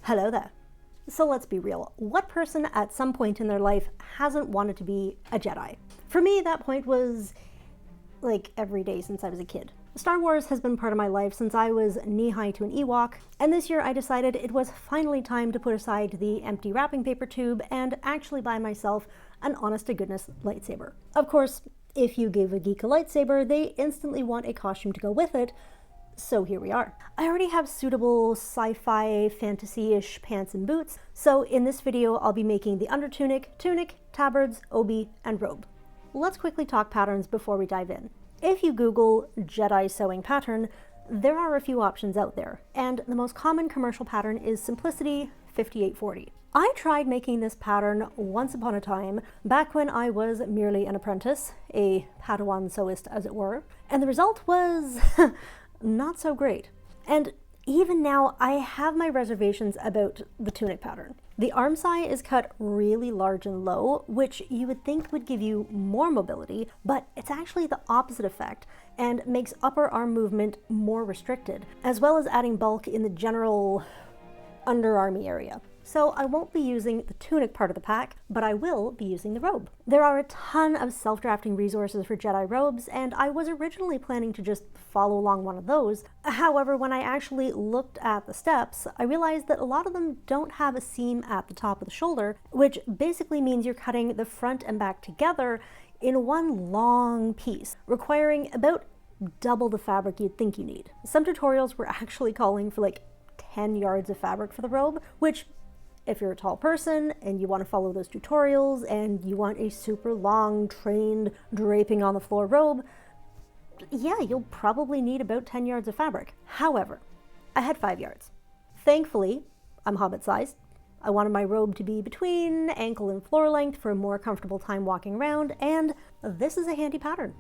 Hello there. So let's be real. What person at some point in their life hasn't wanted to be a Jedi? For me, that point was like every day since I was a kid. Star Wars has been part of my life since I was knee-high to an Ewok, and this year I decided it was finally time to put aside the empty wrapping paper tube and actually buy myself an honest-to-goodness lightsaber. Of course, if you give a geek a lightsaber, they instantly want a costume to go with it, so here we are. I already have suitable sci-fi, fantasy-ish pants and boots, so in this video I'll be making the under tunic, tabards, obi, and robe. Let's quickly talk patterns before we dive in. If you Google Jedi sewing pattern, there are a few options out there, and the most common commercial pattern is Simplicity 5840. I tried making this pattern once upon a time, back when I was merely an apprentice, a Padawan sewist as it were, and the result was not so great. And even now, I have my reservations about the tunic pattern. The arm side is cut really large and low, which you would think would give you more mobility, but it's actually the opposite effect and makes upper arm movement more restricted, as well as adding bulk in the general underarmy area. So I won't be using the tunic part of the pack, but I will be using the robe. There are a ton of self-drafting resources for Jedi robes, and I was originally planning to just follow along one of those. However, when I actually looked at the steps, I realized that a lot of them don't have a seam at the top of the shoulder, which basically means you're cutting the front and back together in one long piece, requiring about double the fabric you'd think you need. Some tutorials were actually calling for like 10 yards of fabric for the robe, which if you're a tall person and you want to follow those tutorials and you want a super long, trained, draping on the floor robe, yeah, you'll probably need about 10 yards of fabric. However, I had 5 yards. Thankfully, I'm hobbit sized. I wanted my robe to be between ankle and floor length for a more comfortable time walking around, and this is a handy pattern.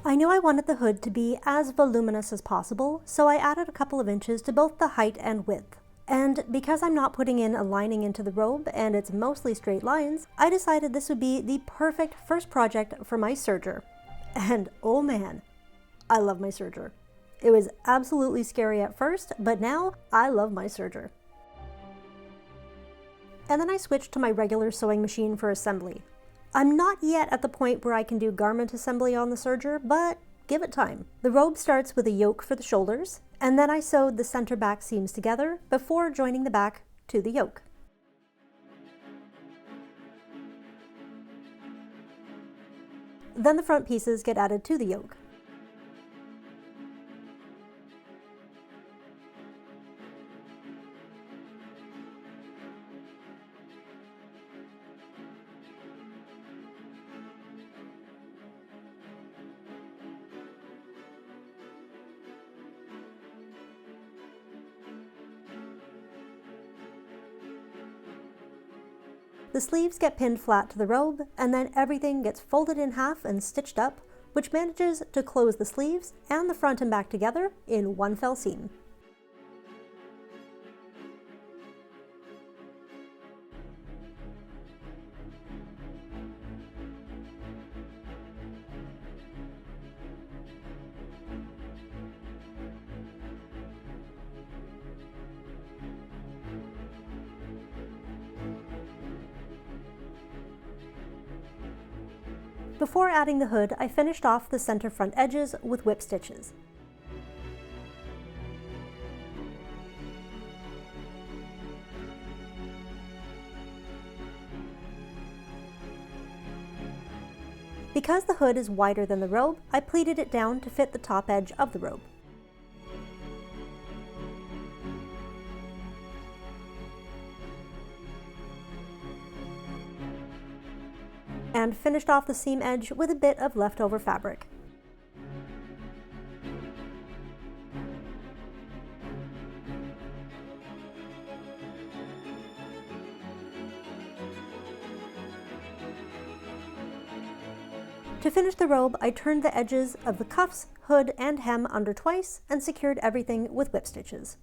I knew I wanted the hood to be as voluminous as possible, so I added a couple of inches to both the height and width. And because I'm not putting in a lining into the robe and it's mostly straight lines, I decided this would be the perfect first project for my serger. And oh man, I love my serger. It was absolutely scary at first, but now I love my serger. And then I switched to my regular sewing machine for assembly. I'm not yet at the point where I can do garment assembly on the serger, but give it time. The robe starts with a yoke for the shoulders, and then I sewed the center back seams together before joining the back to the yoke. Then the front pieces get added to the yoke. The sleeves get pinned flat to the robe, and then everything gets folded in half and stitched up, which manages to close the sleeves and the front and back together in one fell seam. Before adding the hood, I finished off the center front edges with whip stitches. Because the hood is wider than the robe, I pleated it down to fit the top edge of the robe. And finished off the seam edge with a bit of leftover fabric. To finish the robe, I turned the edges of the cuffs, hood, and hem under twice and secured everything with whip stitches.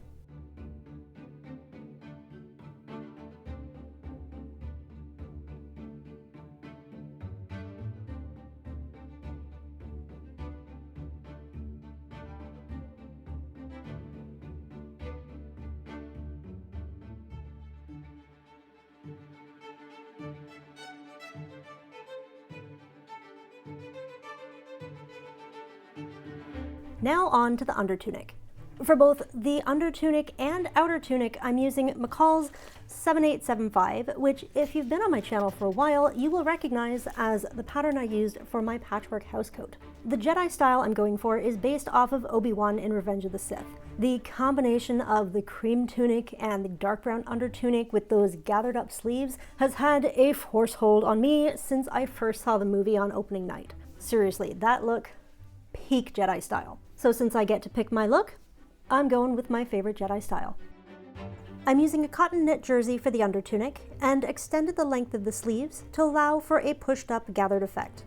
Now on to the under tunic. For both the under tunic and outer tunic, I'm using McCall's 7875, which if you've been on my channel for a while, you will recognize as the pattern I used for my patchwork housecoat. The Jedi style I'm going for is based off of Obi-Wan in Revenge of the Sith. The combination of the cream tunic and the dark brown under tunic with those gathered up sleeves has had a force hold on me since I first saw the movie on opening night. Seriously, that look, peak Jedi style. So since I get to pick my look, I'm going with my favorite Jedi style. I'm using a cotton knit jersey for the under tunic and extended the length of the sleeves to allow for a pushed up gathered effect.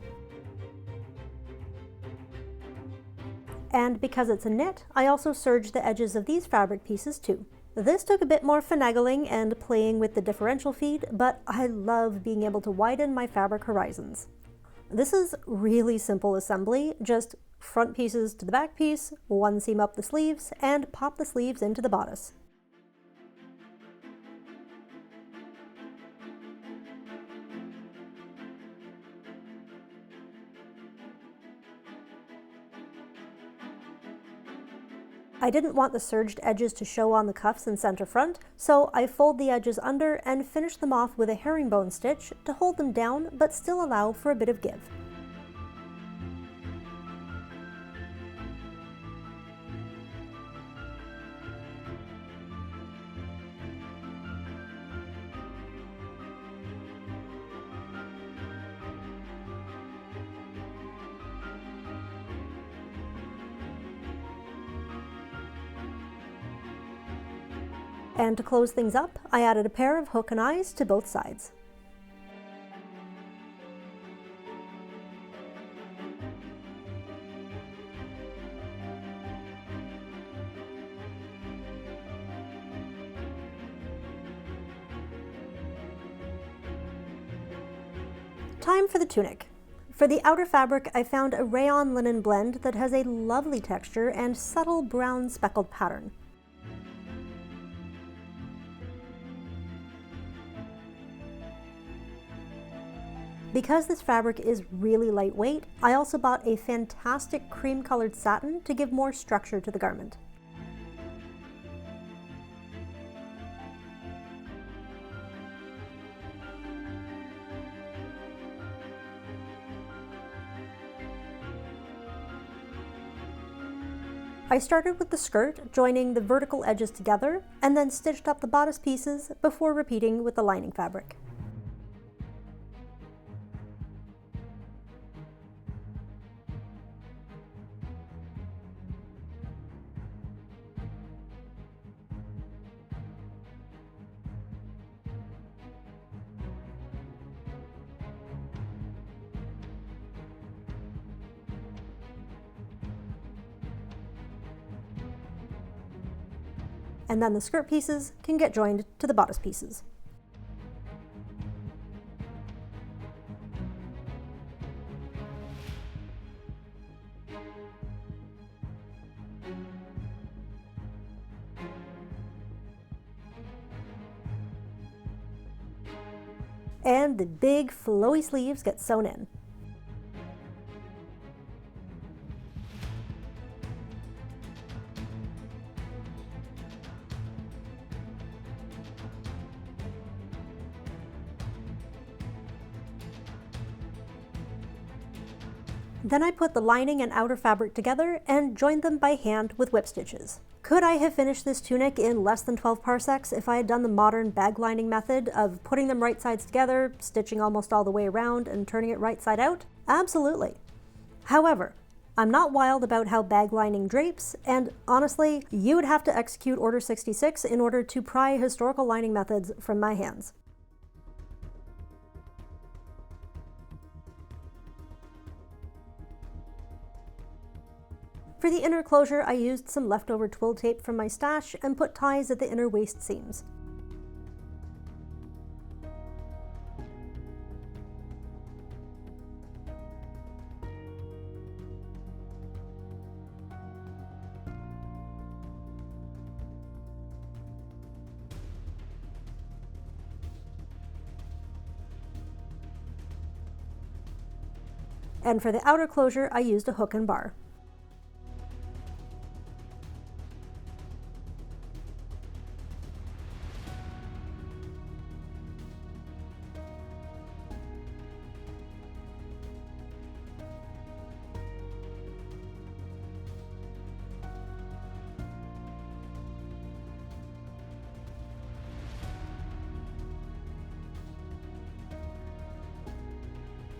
And because it's a knit, I also serged the edges of these fabric pieces too. This took a bit more finagling and playing with the differential feed, but I love being able to widen my fabric horizons. This is really simple assembly, just front pieces to the back piece, one seam up the sleeves, and pop the sleeves into the bodice. I didn't want the serged edges to show on the cuffs and center front, so I fold the edges under and finish them off with a herringbone stitch to hold them down but still allow for a bit of give. And to close things up, I added a pair of hook and eyes to both sides. Time for the tunic. For the outer fabric, I found a rayon linen blend that has a lovely texture and subtle brown speckled pattern. Because this fabric is really lightweight, I also bought a fantastic cream-colored satin to give more structure to the garment. I started with the skirt, joining the vertical edges together, and then stitched up the bodice pieces before repeating with the lining fabric. And then the skirt pieces can get joined to the bodice pieces. And the big flowy sleeves get sewn in. Then I put the lining and outer fabric together and joined them by hand with whip stitches. Could I have finished this tunic in less than 12 parsecs if I had done the modern bag lining method of putting them right sides together, stitching almost all the way around, and turning it right side out? Absolutely. However, I'm not wild about how bag lining drapes, and honestly, you would have to execute Order 66 in order to pry historical lining methods from my hands. For the inner closure, I used some leftover twill tape from my stash and put ties at the inner waist seams. And for the outer closure, I used a hook and bar.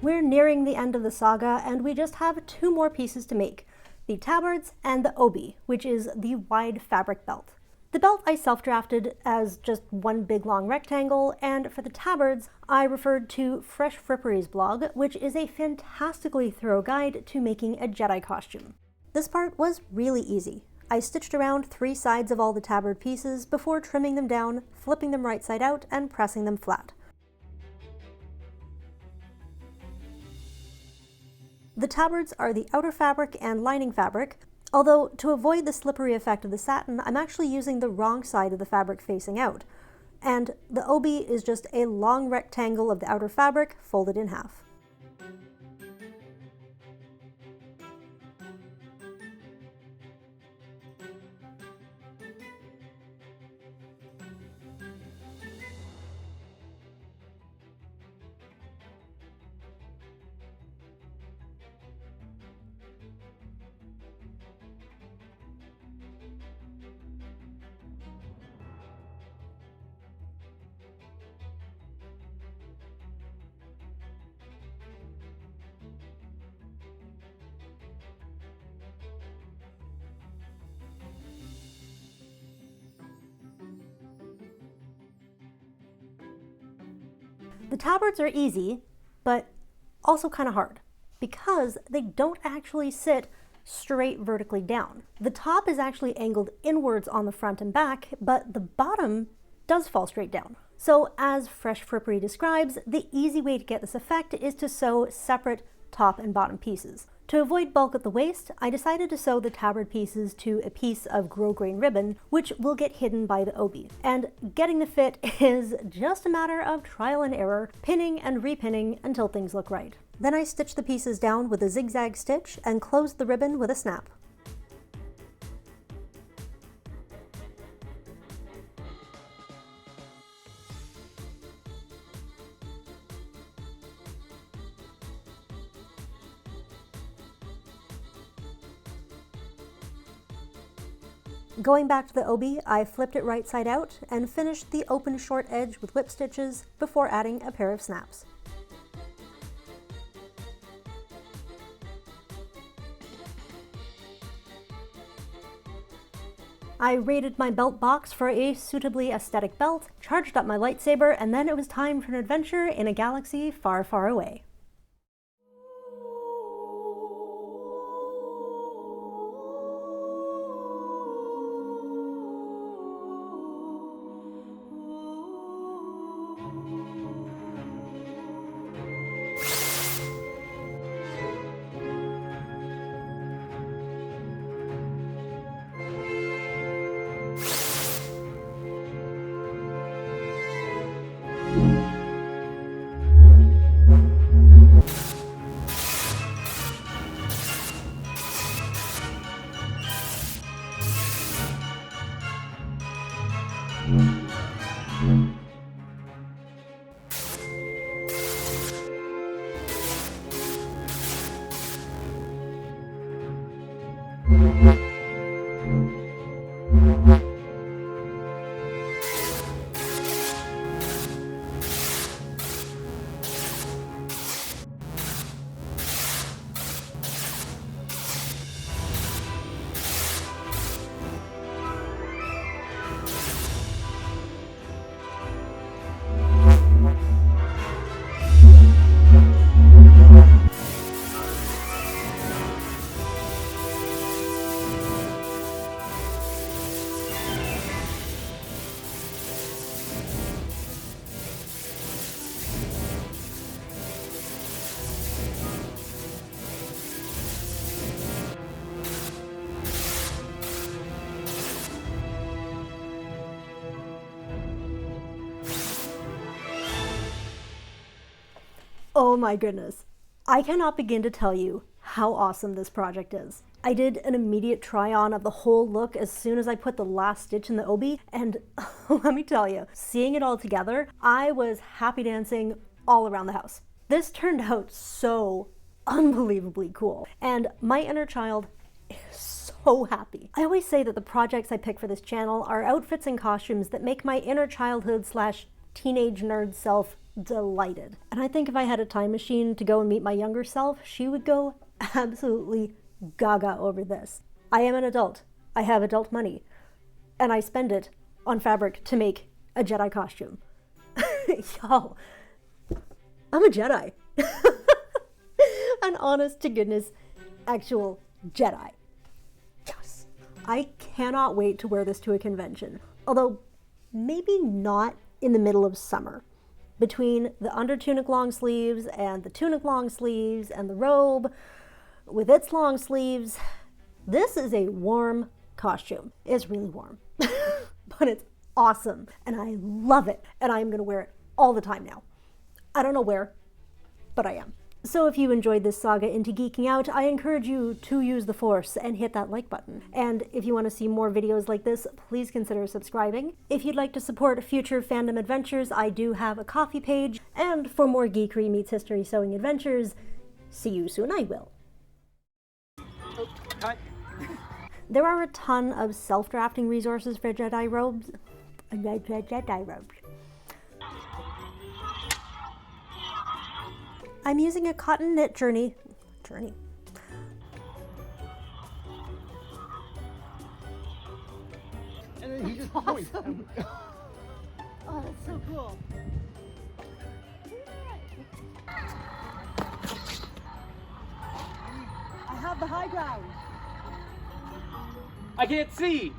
We're nearing the end of the saga, and we just have 2 more pieces to make, the Tabards and the Obi, which is the wide fabric belt. The belt I self-drafted as just one big long rectangle, and for the Tabards, I referred to Fresh Frippery's blog, which is a fantastically thorough guide to making a Jedi costume. This part was really easy. I stitched around 3 sides of all the tabard pieces before trimming them down, flipping them right side out, and pressing them flat. The tabards are the outer fabric and lining fabric, although to avoid the slippery effect of the satin, I'm actually using the wrong side of the fabric facing out. And the obi is just a long rectangle of the outer fabric folded in half. The tabards are easy, but also kind of hard, because they don't actually sit straight vertically down. The top is actually angled inwards on the front and back, but the bottom does fall straight down. So as Fresh Frippery describes, the easy way to get this effect is to sew separate top and bottom pieces. To avoid bulk at the waist, I decided to sew the tabard pieces to a piece of grosgrain ribbon, which will get hidden by the obi. And getting the fit is just a matter of trial and error, pinning and repinning until things look right. Then I stitched the pieces down with a zigzag stitch and closed the ribbon with a snap. Going back to the obi, I flipped it right side out and finished the open short edge with whip stitches before adding a pair of snaps. I raided my belt box for a suitably aesthetic belt, charged up my lightsaber, and then it was time for an adventure in a galaxy far, far away. Oh my goodness. I cannot begin to tell you how awesome this project is. I did an immediate try on of the whole look as soon as I put the last stitch in the obi, and let me tell you, seeing it all together, I was happy dancing all around the house. This turned out so unbelievably cool, and my inner child is so happy. I always say that the projects I pick for this channel are outfits and costumes that make my inner childhood / teenage nerd self delighted. And I think if I had a time machine to go and meet my younger self, she would go absolutely gaga over this. I am an adult. I have adult money. And I spend it on fabric to make a Jedi costume. Yo, I'm a Jedi. An honest to goodness actual Jedi. Yes. I cannot wait to wear this to a convention. Although maybe not in the middle of summer. Between the under tunic long sleeves and the tunic long sleeves and the robe with its long sleeves, this is a warm costume. It's really warm, but it's awesome and I love it and I'm gonna wear it all the time now. I don't know where, but I am. So if you enjoyed this saga into geeking out, I encourage you to use the Force and hit that like button. And if you want to see more videos like this, please consider subscribing. If you'd like to support future fandom adventures, I do have a Ko-fi page. And for more geekery meets history sewing adventures, see you soon, I will. Oh, cut. There are a ton of self-drafting resources for Jedi robes. Jedi robes. I'm using a cotton knit journey. And then he just awesome. Oh, that's so cool. I have the high ground. I can't see.